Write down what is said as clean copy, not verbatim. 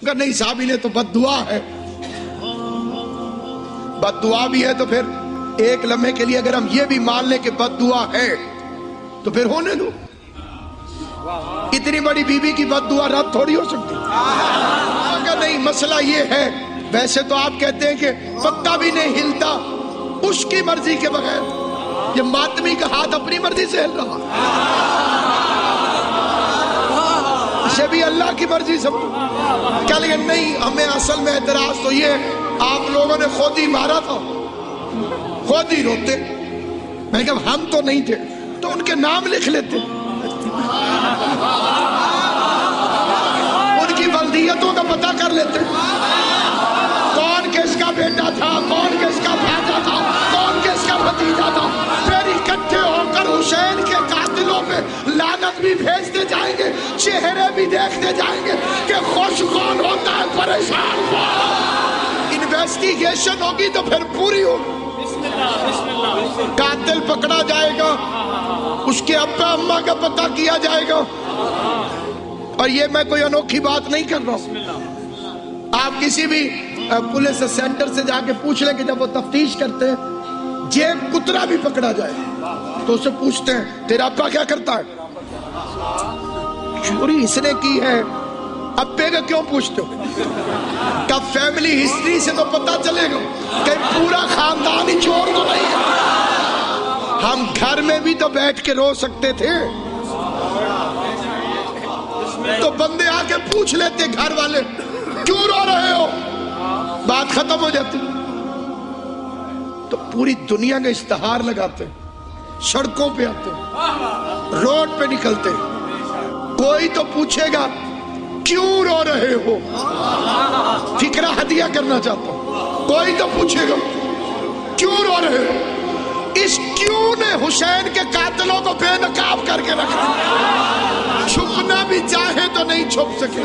کہا نہیں صحابی نے تو بد دعا ہے، بد دعا بھی ہے تو پھر ایک لمحے کے لیے اگر ہم یہ بھی مان لیں کہ بد دعا ہے تو پھر ہونے دو، اتنی بڑی بیوی کی بد دعا رد تھوڑی ہو سکتی۔ اگر نہیں مسئلہ یہ ہے، ویسے تو آپ کہتے ہیں کہ پتا بھی نہیں ہلتا اس کی مرضی کے بغیر، یہ ماتمی کا ہاتھ اپنی مرضی سے ہل رہا، اسے بھی اللہ کی مرضی سمجھو۔ کیا لیکن نہیں، ہمیں اصل میں اعتراض تو یہ آپ لوگوں نے خود ہی مارا تھا، خود ہی روتے۔ میں نے کہا ہم تو نہیں تھے تو ان کے نام لکھ لیتے، ان کی ولدیتوں کا پتہ کر لیتے، کون کس کا بیٹا تھا، کون کس کا بھانجا تھا، کون کس کا بھتیجا تھا، پھر اکٹھے ہو کر حسین کے قاتلوں پہ لعنت بھی بھیجتے جائیں گے، چہرے بھی دیکھتے جائیں گے کہ خوش کون ہوتا ہے، پریشان کون۔ انویسٹیگیشن ہوگی تو پھر پوری ہوگی، قاتل پکڑا جائے گا، اس کے ابا اماں کا پتہ کیا جائے گا۔ اور یہ میں کوئی انوکھی بات نہیں کر رہا ہوں، آپ کسی بھی پولیس سینٹر سے جا کے پوچھ لیں کہ جب وہ تفتیش کرتے ہیں جیب کترا بھی پکڑا جائے تو اسے پوچھتے ہیں تیرا ابا کیا کرتا ہے، چوری اس نے کی ہے، ابے کا کیوں پوچھتے ہو؟ کب فیملی ہسٹری سے تو پتہ چلے گا کہ پورا خاندان ہی چور تو نہیں ہے۔ ہم گھر میں بھی تو بیٹھ کے رو سکتے تھے، تو بندے آ کے پوچھ لیتے گھر والے کیوں رو رہے ہو، بات ختم ہو جاتی۔ تو پوری دنیا کا اشتہار لگاتے، سڑکوں پہ آتے، روڈ پہ نکلتے، کوئی تو پوچھے گا کیوں رو رہے ہو، فکرہ ہدیہ کرنا چاہتا ہوں، کوئی تو پوچھے گا کیوں رو رہے ہو۔ اس کیوں نے حسین کے قاتلوں کو بے نقاب کر کے رکھا، چھپنا بھی چاہے تو نہیں چھپ سکے۔